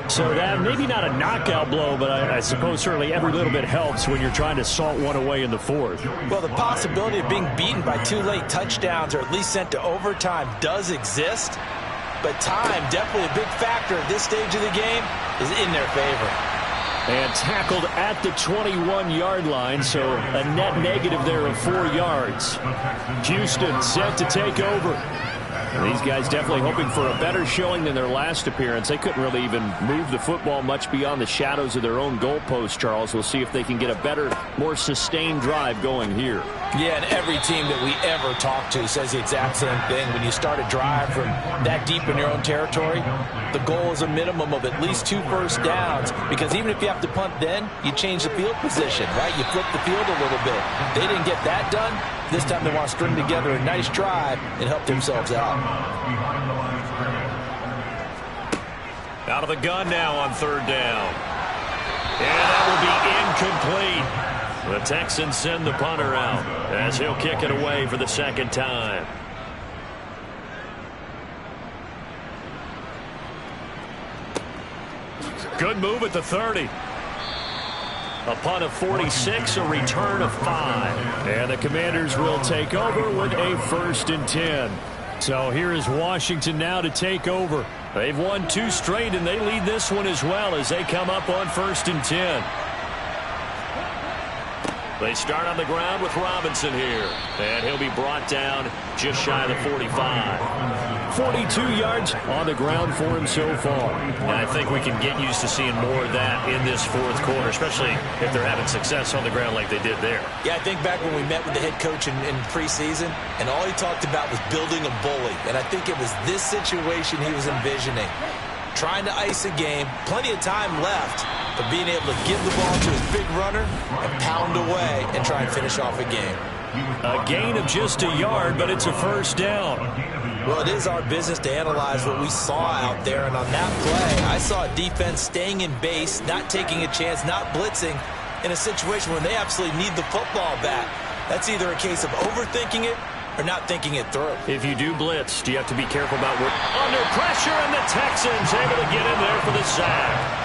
So that maybe not a knockout blow, but I suppose certainly every little bit helps when you're trying to salt one away in the 4th.
Well, the possibility of being beaten by 2 late touchdowns or at least sent to overtime does exist, but time, definitely a big factor at this stage of the game, is in their favor.
And tackled at the 21-yard line, so a net negative there of 4 yards. Houston set to take over. These guys definitely hoping for a better showing than their last appearance. They couldn't really even move the football much beyond the shadows of their own goalpost, Charles. We'll see if they can get a better, more sustained drive going here.
Yeah, and every team that we ever talk to says the exact same thing. When you start a drive from that deep in your own territory, the goal is a minimum of at least 2 first downs, because even if you have to punt then, you change the field position, right? You flip the field a little bit. They didn't get that done. This time they want to string together a nice drive and help themselves out.
Out of the gun now on third down. And that will be incomplete. The Texans send the punter out as he'll kick it away for the 2nd time. Good move at the 30. A punt of 46, a return of 5. And the Commanders will take over with a 1st and 10. So here is Washington now to take over. They've won 2 straight, and they lead this one as well as they come up on 1st and 10. They start on the ground with Robinson here. And he'll be brought down just shy of the 45.
42 yards on the ground for him so far.
And I think we can get used to seeing more of that in this fourth quarter, especially if they're having success on the ground like they did there.
Yeah, I think back when we met with the head coach in preseason, and all he talked about was building a bully. And I think it was this situation he was envisioning. Trying to ice a game, plenty of time left, but being able to give the ball to his big runner and pound away and try and finish off a game.
A gain of just a yard, but it's a first down.
Well, it is our business to analyze what we saw out there, and on that play, I saw a defense staying in base, not taking a chance, not blitzing, in a situation where they absolutely need the football back. That's either a case of overthinking it or not thinking it through.
If you do blitz, do you have to be careful about what? Under pressure, and the Texans able to get in there for the sack.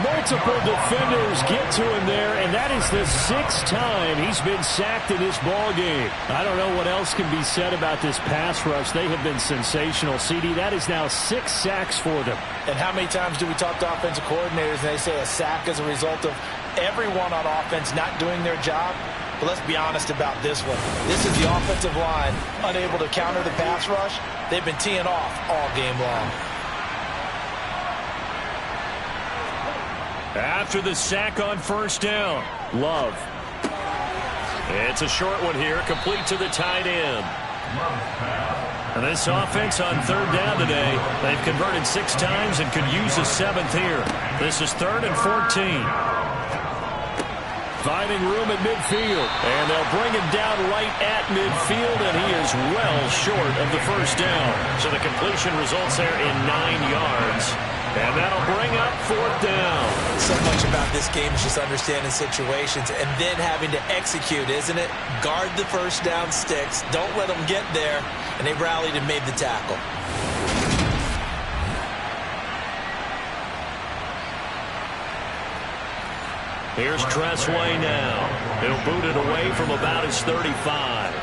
Multiple defenders get to him there, and that is the 6th time he's been sacked in this ball game. I don't know what else can be said about this pass rush. They have been sensational. CD, that is now 6 sacks for them.
And how many times do we talk to offensive coordinators and they say a sack is a result of everyone on offense not doing their job? But let's be honest about this one. This is the offensive line unable to counter the pass rush. They've been teeing off all game long.
After the sack on first down, Love. It's a short one here, complete to the tight end. And this offense on third down today, they've converted 6 times and could use a 7th here. This is 3rd and 14.
Finding room at midfield, and they'll bring him down right at midfield, and he is well short of the first down.
So the completion results there in 9 yards. And that'll bring up 4th down.
So much about this game is just understanding situations and then having to execute, isn't it? Guard the first down sticks. Don't let them get there. And they rallied and made the tackle.
Here's Tressway now. He'll boot it away from about his 35.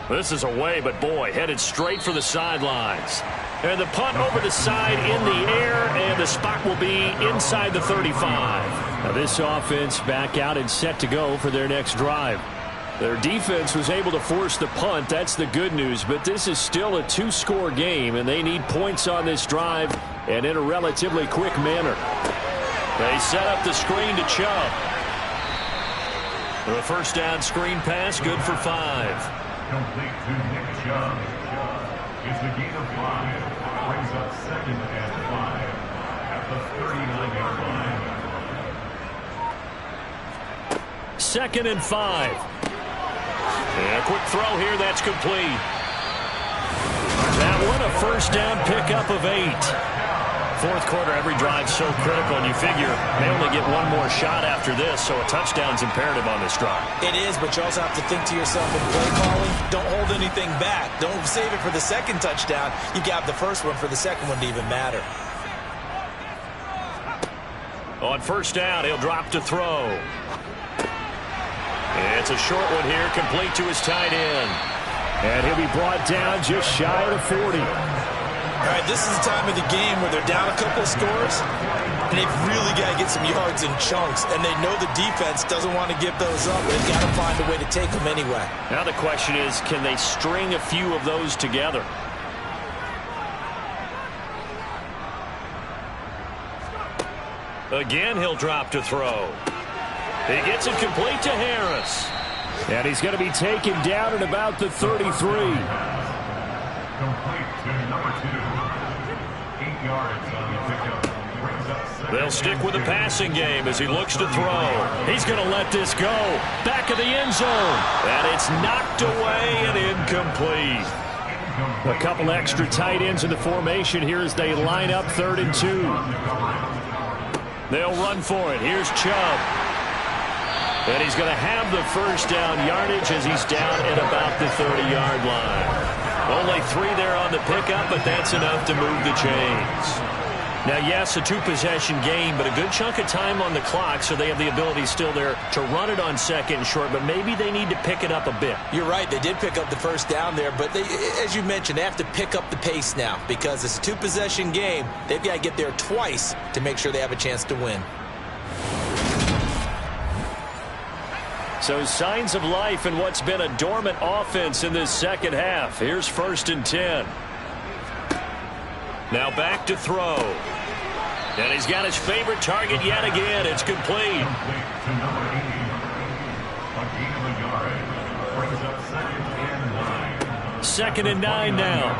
This is away, but boy, headed straight for the sidelines. And the punt over the side in the air, and the spot will be inside the 35.
Now this offense back out and set to go for their next drive. Their defense was able to force the punt. That's the good news, but this is still a 2-score game, and they need points on this drive and in a relatively quick manner.
They set up the screen to Chubb. The first down screen pass, good for 5.
Complete to Nick Chubb. It's a gain of 5. Brings up 2nd and 5 at the 39-yard line.
2nd and 5. And a quick throw here, that's complete.
That one a first down pickup of 8.
Fourth quarter, every drive so critical, and you figure they only get one more shot after this, so a touchdown's imperative on this drive.
It is, but you also have to think to yourself in play calling, don't hold anything back. Don't save it for the second touchdown. You got the first one for the second one to even matter.
On first down, he'll drop to throw. It's a short one here, complete to his tight end.
And he'll be brought down just shy of the 40.
All right, this is the time of the game where they're down a couple of scores, and they've really got to get some yards in chunks, and they know the defense doesn't want to give those up. They've got to find a way to take them anyway.
Now the question is, can they string a few of those together? Again, he'll drop to throw. He gets it complete to Harris.
And he's going to be taken down at about the 33.
Complete to number 2. 8 yards on the pickup. Brings up 2nd.
They'll stick with the passing game as he looks to throw.
He's going to let this go. Back of the end zone.
And it's knocked away and incomplete.
A couple extra tight ends in the formation here as they line up 3rd and 2.
They'll run for it. Here's Chubb. And he's going to have the first down yardage as he's down at about the 30-yard line. Only 3 there on the pickup, but that's enough to move the chains. Now, yes, a 2-possession game, but a good chunk of time on the clock, so they have the ability still there to run it on 2nd and short, but maybe they need to pick it up a bit.
You're right. They did pick up the first down there, but they, as you mentioned, they have to pick up the pace now because it's a 2-possession game. They've got to get there twice to make sure they have a chance to win.
So signs of life in what's been a dormant offense in this second half. Here's 1st and 10. Now back to throw. And he's got his favorite target yet again. It's complete.
To number 80. A gain of a yard. Brings up 2nd and 9.
2nd and 9 now.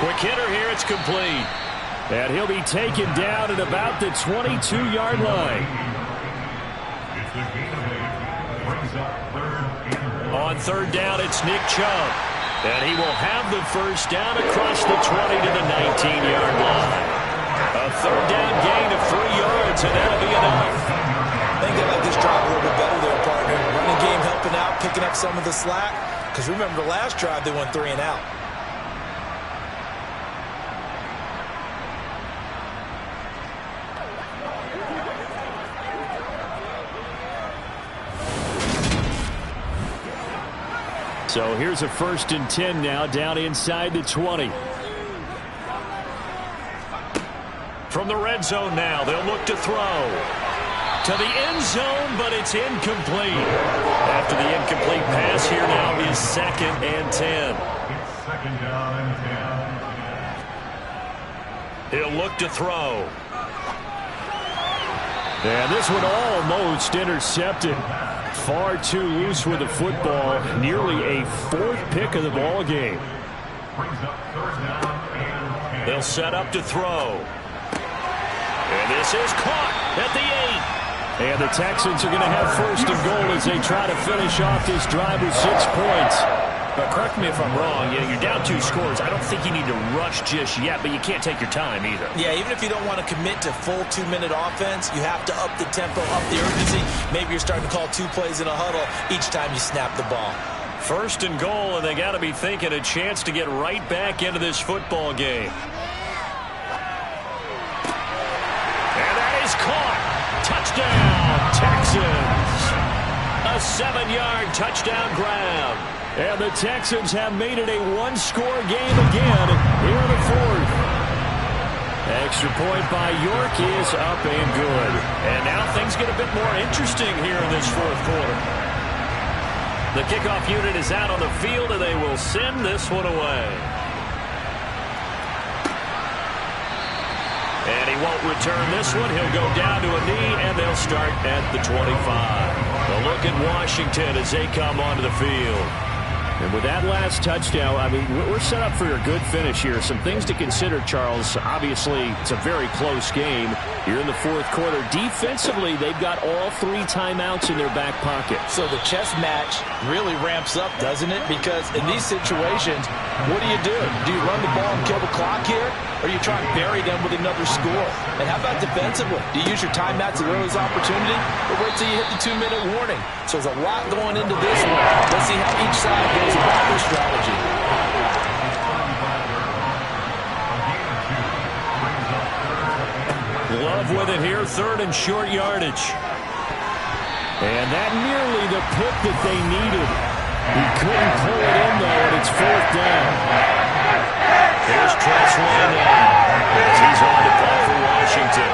Quick hitter here. It's complete.
And he'll be taken down at about the 22-yard line.
It's a gain of 8. Brings up 3rd and 1.
On 3rd down, it's Nick Chubb. And he will have the first down across the 20 to the 19-yard line. A 3rd down gain of 3 yards, and that'll be enough.
I think they like this drive a little bit better there, partner. Running game helping out, picking up some of the slack. Because remember, the last drive, they went 3 and out.
So here's a 1st and 10 now, down inside the 20.
From the red zone now, they'll look to throw. To the end zone, but it's incomplete. After the incomplete pass, here now is 2nd and 10.
It's 2nd down and 10.
He'll look to throw.
And this one almost intercepted. Far too loose with the football. Nearly a 4th pick of the ball game.
Brings up 3rd down and 10.
They'll set up to throw. And this is caught at the 8.
And the Texans are going to have 1st and goal as they try to finish off this drive with 6 points.
But correct me if I'm wrong, you're down 2 scores. I don't think you need to rush just yet, but you can't take your time either.
Yeah, even if you don't want to commit to full 2-minute offense, you have to up the tempo, up the urgency. Maybe you're starting to call 2 plays in a huddle each time you snap the ball.
1st and goal, and they got to be thinking a chance to get right back into this football game. And that is caught. Touchdown, Texans. A 7-yard touchdown grab.
And the Texans have made it a 1-score game again here in the 4th. Extra point by York is up and good.
And now things get a bit more interesting here in this 4th quarter. The kickoff unit is out on the field, and they will send this one away. And he won't return this one. He'll go down to a knee, and they'll start at the 25. A look at Washington as they come onto the field.
And with that last touchdown, I mean, we're set up for a good finish here. Some things to consider, Charles. Obviously, it's a very close game here in the 4th quarter. Defensively, they've got all 3 timeouts in their back pocket.
So the chess match really ramps up, doesn't it? Because in these situations, what do? Do you run the ball and kill the clock here? Or you try and bury them with another score? And how about defensively? Do you use your timeouts at earliest opportunity? Or wait till you hit the 2-minute warning? So there's a lot going into this one. Let's see how each side goes about their strategy.
Love with it here, 3rd and short yardage.
And that nearly the pick that they needed. He couldn't pull it in, though, and it's 4th down.
Here's Tressway now as he's on to punt for Washington.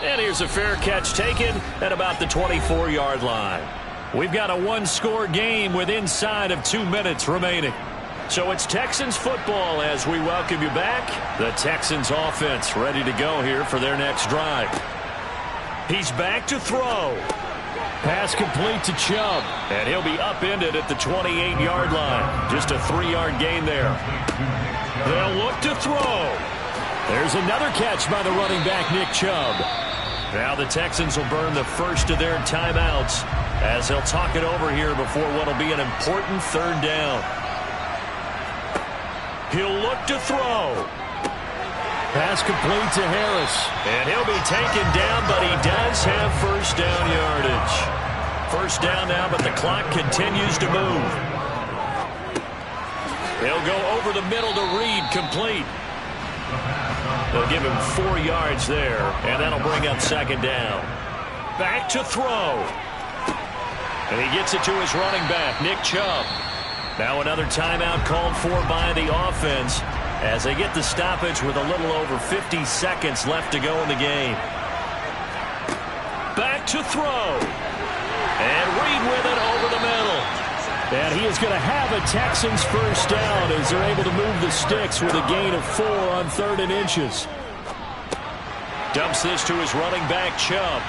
And here's a fair catch taken at about the 24-yard line. We've got a 1-score game with inside of 2 minutes remaining. So it's Texans football as we welcome you back. The Texans offense ready to go here for their next drive. He's back to throw.
Pass complete to Chubb.
And he'll be upended at the 28-yard line. Just a 3-yard gain there. They'll look to throw.
There's another catch by the running back, Nick Chubb.
Now the Texans will burn the first of their timeouts as they'll talk it over here before what will be an important 3rd down. He'll look to throw.
Pass complete to Harris.
And he'll be taken down, but he does have 1st down yardage. 1st down now, but the clock continues to move. He'll go over the middle to Reed, complete. They'll give him 4 yards there, and that'll bring up 2nd down. Back to throw. And he gets it to his running back, Nick Chubb. Now another timeout called for by the offense as they get the stoppage with a little over 50 seconds left to go in the game. Back to throw. And Reed with it over the middle.
And he is going to have a Texans first down as they're able to move the sticks with a gain of 4 on 3rd and inches.
Dumps this to his running back, Chubb.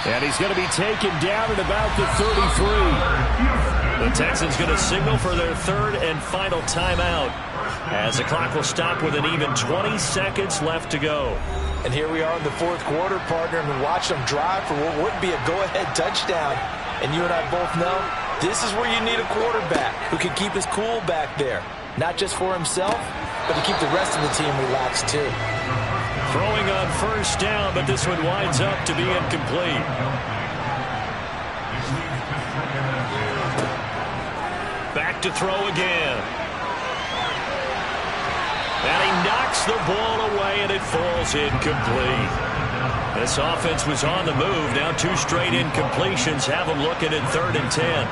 And he's going to be taken down at about the 33.
The Texans going to signal for their 3rd and final timeout as the clock will stop with an even 20 seconds left to go.
And here we are in the 4th quarter, partner, and watch them drive for what would be a go-ahead touchdown. And you and I both know this is where you need a quarterback who can keep his cool back there. Not just for himself, but to keep the rest of the team relaxed too.
Throwing on first down, but this one winds up to be incomplete. Back to throw again. And he knocks the ball away, and it falls incomplete. This offense was on the move. Now 2 straight incompletions have them looking at 3rd and 10.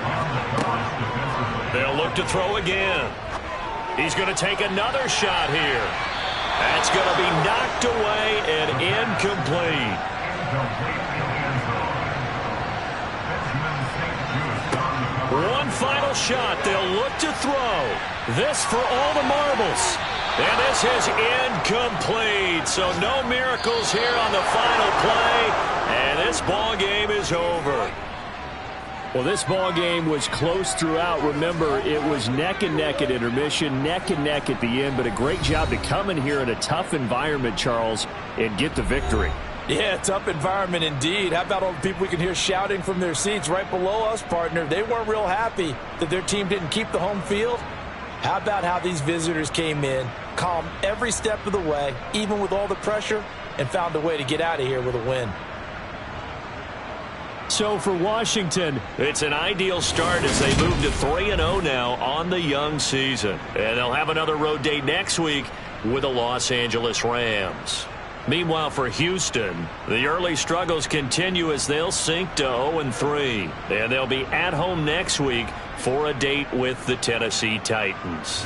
They'll look to throw again. He's going to take another shot here. That's going to be knocked away and incomplete. One final shot. They'll look to throw. This for all the marbles. And this is incomplete. So no miracles here on the final play. And this ball game is over.
Well, this ball game was close throughout. Remember, it was neck and neck at intermission, neck and neck at the end. But a great job to come in here in a tough environment, Charles, and get the victory.
Yeah, tough environment indeed. How about all the people we can hear shouting from their seats right below us, partner? They weren't real happy that their team didn't keep the home field. How about how these visitors came in, calm every step of the way, even with all the pressure, and found a way to get out of here with a win.
So for Washington,
it's an ideal start as they move to 3-0 now on the young season. And they'll have another road day next week with the Los Angeles Rams. Meanwhile, for Houston, the early struggles continue as they'll sink to 0-3. And they'll be at home next week for a date with the Tennessee Titans.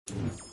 five.